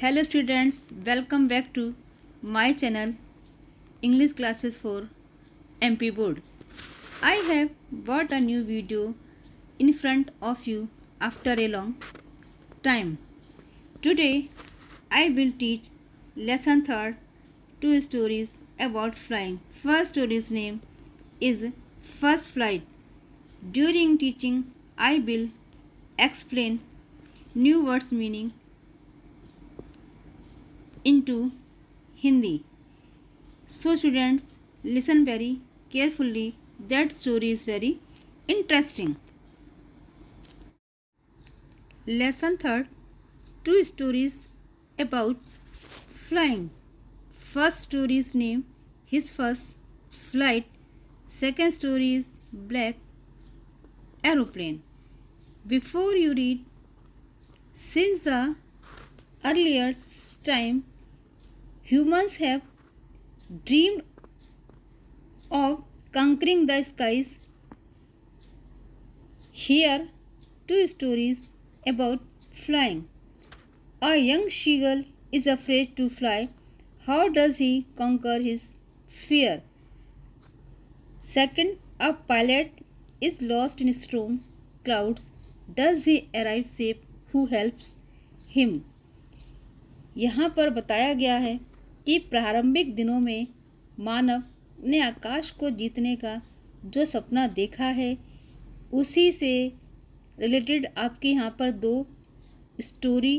Hello students, welcome back to my channel English classes for MP board. I have brought a new video in front of you after a long time. Today I will teach lesson 3rd, two stories about flying. First story's name is First Flight. During teaching I will explain new words meaning into Hindi. So students, listen very carefully. That story is very interesting. Lesson 3rd, two stories about flying. First story's name, His First Flight. Second story is Black Aeroplane. Before you read, since the earliest time, humans have dreamed of conquering the skies. Here, two stories about flying. A young seagull is afraid to fly. How does he conquer his fear? Second, a pilot is lost in storm clouds. Does he arrive safe? Who helps him? यहाँ पर बताया गया है कि प्रारंभिक दिनों में मानव ने आकाश को जीतने का जो सपना देखा है, उसी से रिलेटेड आपके यहाँ पर दो स्टोरी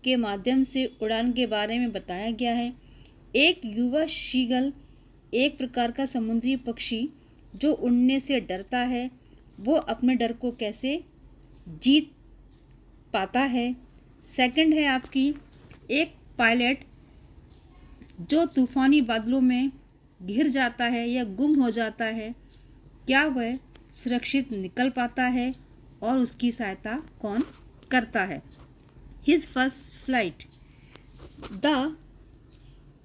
के माध्यम से उड़ान के बारे में बताया गया है। एक युवा शीगल, एक प्रकार का समुद्री पक्षी जो उड़ने से डरता है, वो अपने डर को कैसे जीत पाता है। सेकंड है आपकी एक पायलट जो तूफानी बादलों में घिर जाता है या गुम हो जाता है, क्या वह सुरक्षित निकल पाता है और उसकी सहायता कौन करता है। His first flight. The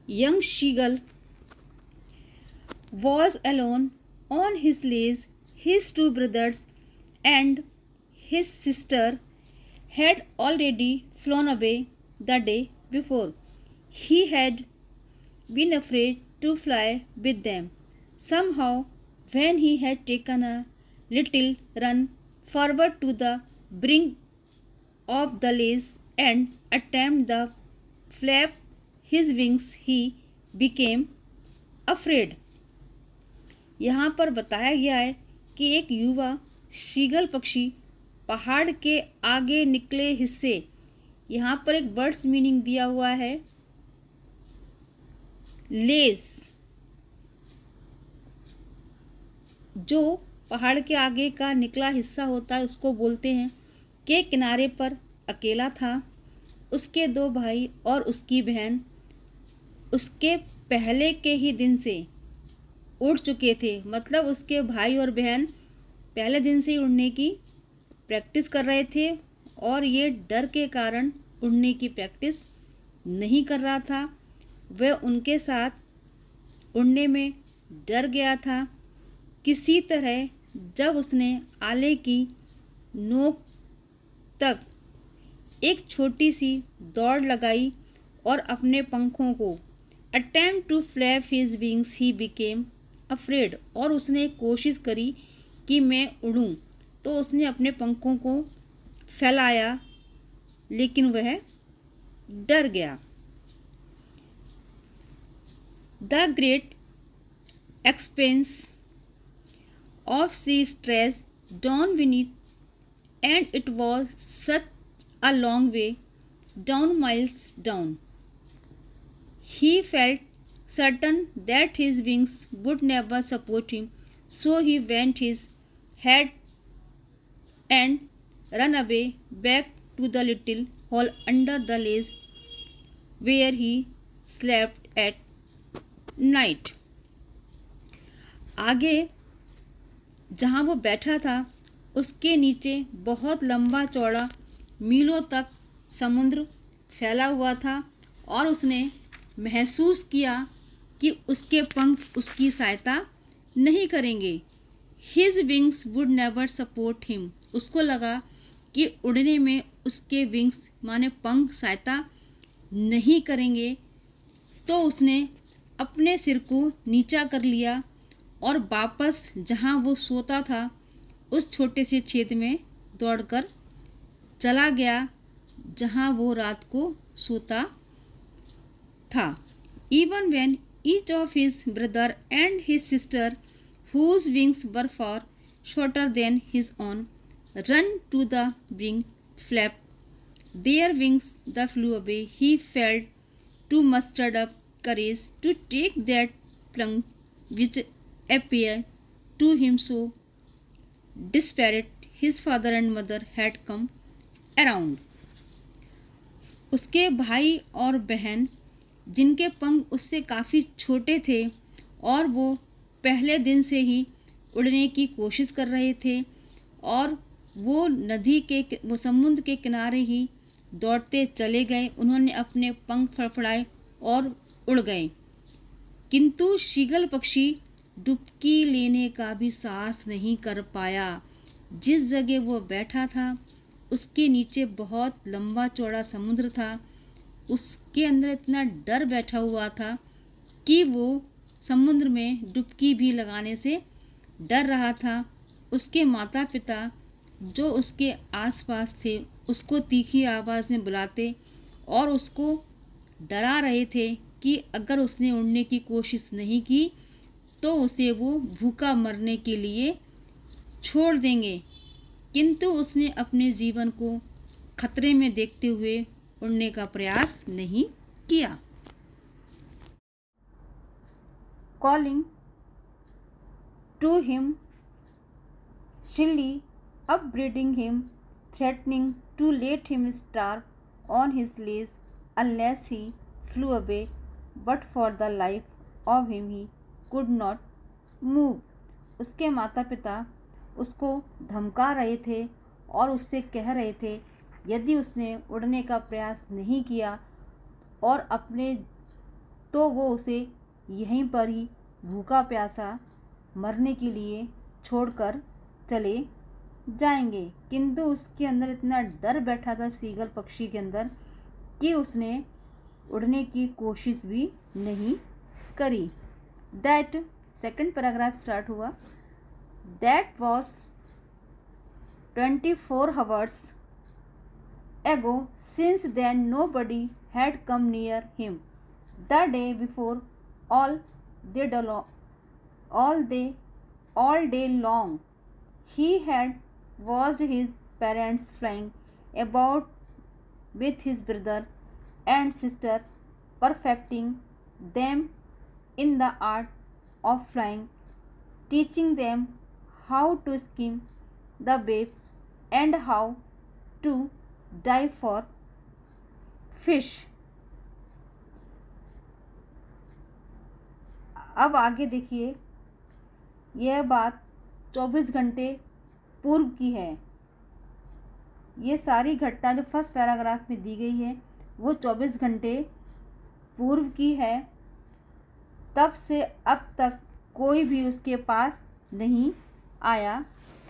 young Seagull was alone on his leash. His two brothers and his sister had already flown away the day before. He had been afraid to fly with them. Somehow, when he had taken a little run forward to the brink of the leash and attempted the flap his wings, he became afraid. यहाँ पर बताया गया है कि एक युवा Seagull पक्षी पहाड़ के आगे निकले हिस्से, यहाँ पर एक वर्ड्स मीनिंग दिया हुआ है लेस, जो पहाड़ के आगे का निकला हिस्सा होता है उसको बोलते हैं, के किनारे पर अकेला था। उसके दो भाई और उसकी बहन उसके पहले के ही दिन से उड़ चुके थे। मतलब उसके भाई और बहन पहले दिन से ही उड़ने की प्रैक्टिस कर रहे थे और ये डर के कारण उड़ने की प्रैक्टिस नहीं कर रहा था। वह उनके साथ उड़ने में डर गया था। किसी तरह जब उसने आले की नोक तक एक छोटी सी दौड़ लगाई और अपने पंखों को attempt to flap his wings, he became afraid, और उसने कोशिश करी कि मैं उड़ूं, तो उसने अपने पंखों को फैलाया लेकिन वह डर गया। The great expanse of sea stretched down beneath and it was such a long way down, miles down. He felt certain that his wings would never support him, so he bent his head and ran away back to the little hole under the ledge where he slept at night. आगे जहाँ वो बैठा था उसके नीचे बहुत लंबा चौड़ा मीलों तक समुद्र फैला हुआ था और उसने महसूस किया कि उसके पंख उसकी सहायता नहीं करेंगे। His wings would never support him. उसको लगा कि उड़ने में उसके विंग्स माने पंख सहायता नहीं करेंगे, तो उसने अपने सिर को नीचा कर लिया और वापस जहाँ वो सोता था उस छोटे से छेद में दौड़कर चला गया जहाँ वो रात को सोता था. Even when each of his brother and his sister, whose wings were far shorter than his own, run to the wing flap their wings the flew away, he failed to muster up courage to take that plunge which appeared to him so desperate his father and mother had come around. उसके भाई और बहन जिनके पंख उससे काफ़ी छोटे थे और वो पहले दिन से ही उड़ने की कोशिश कर रहे थे और वो समुद्र के किनारे ही दौड़ते चले गए. उन्होंने अपने पंख फड़फड़ाए और उड़ गए, किंतु शीगल पक्षी डुबकी लेने का भी साहस नहीं कर पाया. जिस जगह वो बैठा था उसके नीचे बहुत लंबा चौड़ा समुद्र था. उसके अंदर इतना डर बैठा हुआ था कि वो समुद्र में डुबकी भी लगाने से डर रहा था. उसके माता पिता जो उसके आसपास थे उसको तीखी आवाज़ में बुलाते और उसको डरा रहे थे कि अगर उसने उड़ने की कोशिश नहीं की तो उसे वो भूखा मरने के लिए छोड़ देंगे, किंतु उसने अपने जीवन को खतरे में देखते हुए उड़ने का प्रयास नहीं किया. Calling to him shrilly, upbraiding him, threatening to let him starve on his legs unless he flew away, but for the life of him he could not move. उसके माता पिता उसको धमका रहे थे और उससे कह रहे थे यदि उसने उड़ने का प्रयास नहीं किया और अपने तो वो उसे यहीं पर ही भूखा प्यासा मरने के लिए छोड़कर चले जाएंगे. किंतु उसके अंदर इतना डर बैठा था सीगल पक्षी के अंदर कि उसने उड़ने की कोशिश भी नहीं करी. दैट सेकंड पैराग्राफ स्टार्ट हुआ. That was 24 hours ago. Since then nobody had come near him. The day before all day long he had watched his parents flying about with his brother and sister, perfecting them in the art of flying, teaching them how to skim the waves and how to dive for fish. अब आगे देखिए, यह बात 24 घंटे पूर्व की है. ये सारी घटना जो फर्स्ट पैराग्राफ में दी गई है वो 24 घंटे पूर्व की है. तब से अब तक कोई भी उसके पास नहीं आया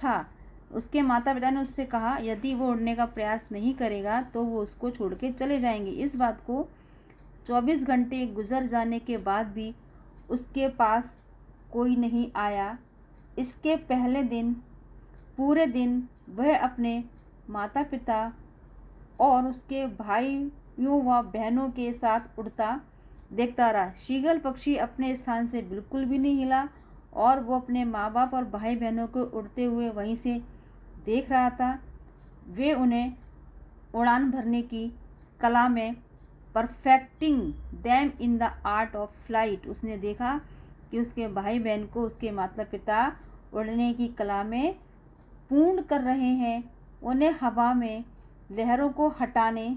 था. उसके माता पिता ने उससे कहा यदि वो उड़ने का प्रयास नहीं करेगा तो वो उसको छोड़ के चले जाएंगे. इस बात को 24 घंटे गुजर जाने के बाद भी उसके पास कोई नहीं आया. इसके पहले दिन पूरे दिन वह अपने माता पिता और उसके भाइयों व बहनों के साथ उड़ता देखता रहा. शीगल पक्षी अपने स्थान से बिल्कुल भी नहीं हिला और वो अपने माँ बाप और भाई बहनों को उड़ते हुए वहीं से देख रहा था. वे उन्हें उड़ान भरने की कला में perfecting them in the art of flight. उसने देखा कि उसके भाई बहन को उसके माता पिता उड़ने की कला में पूर्ण कर रहे हैं. उन्हें हवा में लहरों को हटाने,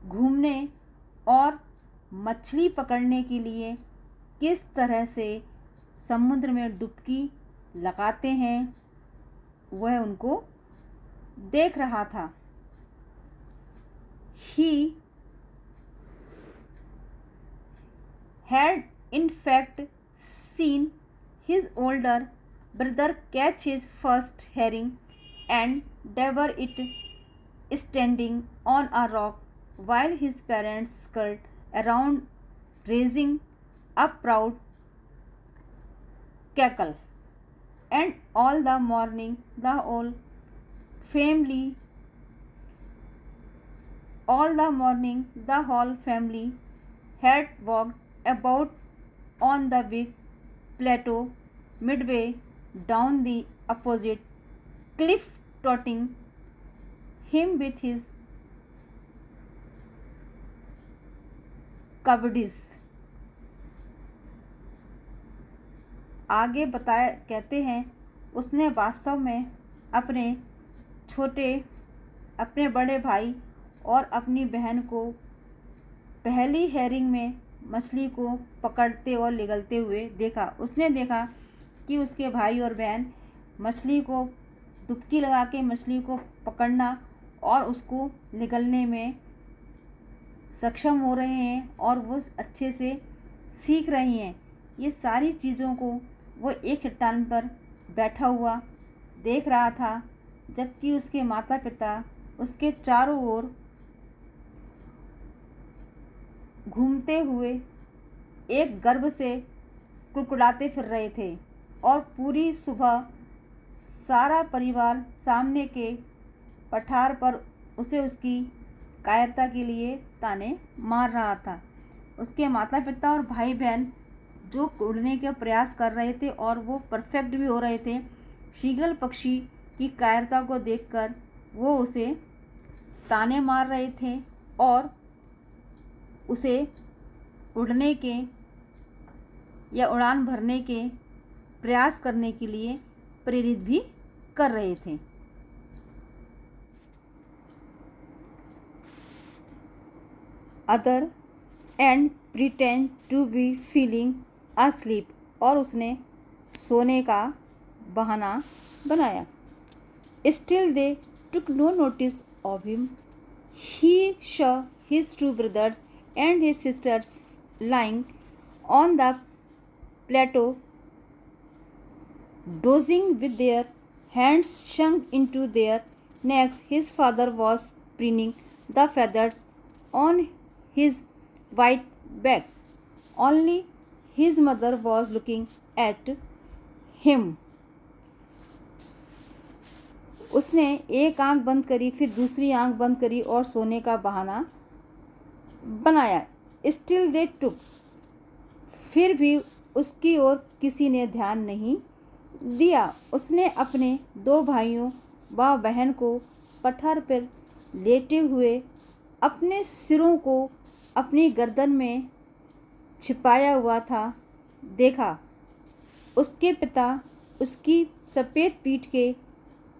घूमने और मछली पकड़ने के लिए किस तरह से समुद्र में डुबकी लगाते हैं वह उनको देख रहा था. He had in fact seen his older brother catch his first herring and devour it standing on a rock while his parents scurried around raising a proud cackle. And all the morning the whole family all the morning the whole family had walked about on the big plateau midway down the opposite cliff, trotting him with his कबडीज। आगे बताया कहते हैं उसने वास्तव में अपने बड़े भाई और अपनी बहन को पहली हेरिंग में मछली को पकड़ते और निगलते हुए देखा। उसने देखा कि उसके भाई और बहन मछली को डुबकी लगा के मछली को पकड़ना और उसको निगलने में सक्षम हो रहे हैं और वो अच्छे से सीख रही हैं। ये सारी चीज़ों को वो एक चट्टान पर बैठा हुआ देख रहा था, जबकि उसके माता पिता उसके चारों ओर घूमते हुए एक गर्व से कुड़कुड़ाते फिर रहे थे। और पूरी सुबह सारा परिवार सामने के पठार पर उसे उसकी कायरता के लिए ताने मार रहा था। उसके माता पिता और भाई बहन जो उड़ने के प्रयास कर रहे थे और वो परफेक्ट भी हो रहे थे, शीगल पक्षी की कायरता को देखकर वो उसे ताने मार रहे थे और उसे उड़ने के या उड़ान भरने के प्रयास करने के लिए प्रेरित भी कर रहे थे। Other and pretend to be feeling asleep, और उसने सोने का बहाना बनाया। Still they took no notice of him. He saw his two brothers and his sisters lying on the plateau, dozing with their hands sunk into their necks. His father was preening the feathers on his white back. Only his mother was looking at him. उसने एक आंख बंद करी, फिर दूसरी आंख बंद करी और सोने का बहाना बनाया। Still they took, फिर भी उसकी ओर किसी ने ध्यान नहीं दिया। उसने अपने दो भाइयों व बहन को पठार पर लेटे हुए अपने सिरों को अपनी गर्दन में छिपाया हुआ था देखा। उसके पिता उसकी सफ़ेद पीठ के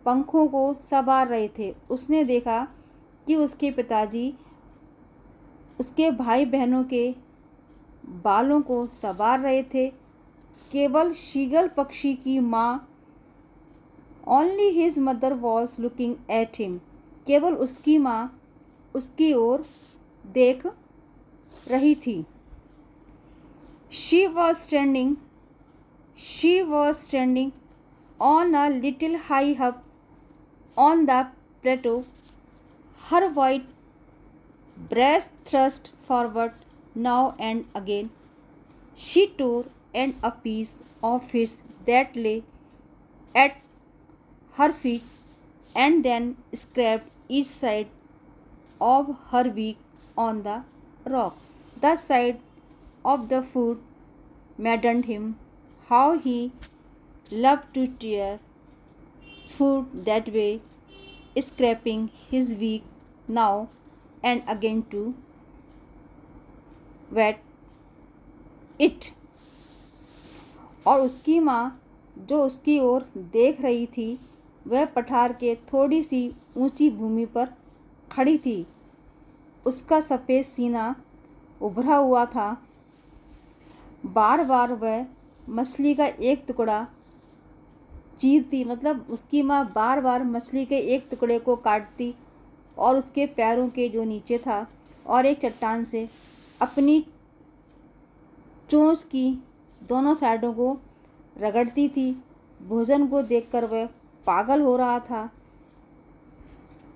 पंखों को संवार रहे थे। उसने देखा कि उसके पिताजी उसके भाई बहनों के बालों को संवार रहे थे। केवल शीगल पक्षी की माँ, only his mother was looking at him, केवल उसकी माँ उसकी ओर देख रही थी। She was standing on a little high up on the plateau, her white breast thrust forward now and again. She tore a piece of fish that lay at her feet and then scraped each side of her beak on the rock. The side of the food maddened him. How he loved to tear food that way, scraping his beak now and again to wet it. और उसकी माँ जो उसकी ओर देख रही थी, वह पठार के थोड़ी सी ऊंची भूमि पर खड़ी थी। उसका सफ़ेद सीना उभरा हुआ था। बार बार वह मछली का एक टुकड़ा चीरती, मतलब उसकी माँ बार बार मछली के एक टुकड़े को काटती और उसके पैरों के जो नीचे था और एक चट्टान से अपनी चोंच की दोनों साइडों को रगड़ती थी। भोजन को देखकर वह पागल हो रहा था।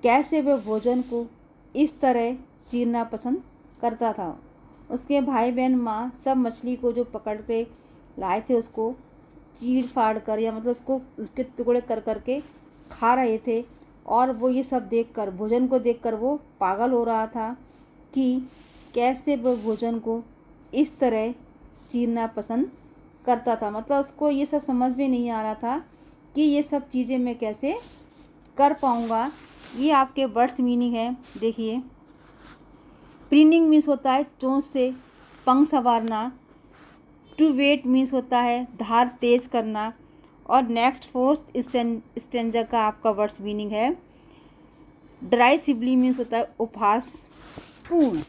कैसे वह भोजन को इस तरह चीरना पसंद करता था। उसके भाई बहन माँ सब मछली को जो पकड़ पे लाए थे उसको चीर फाड़ कर या मतलब उसको उसके टुकड़े कर कर के खा रहे थे, और वो ये सब देखकर, भोजन को देखकर वो पागल हो रहा था कि कैसे वो भोजन को इस तरह चीरना पसंद करता था। मतलब उसको ये सब समझ में नहीं आ रहा था कि ये सब चीज़ें मैं कैसे कर पाऊँगा। ये आपके वर्ड्स मीनिंग है, देखिए। प्रीनिंग मीन्स होता है चोंच से पंख संवारना। टू वेट मीन्स होता है धार तेज करना। और नेक्स्ट फोर्थ स्टेंजा का आपका वर्ड्स मीनिंग है ड्राइसिबली मीन्स होता है उपहास पूर्ण।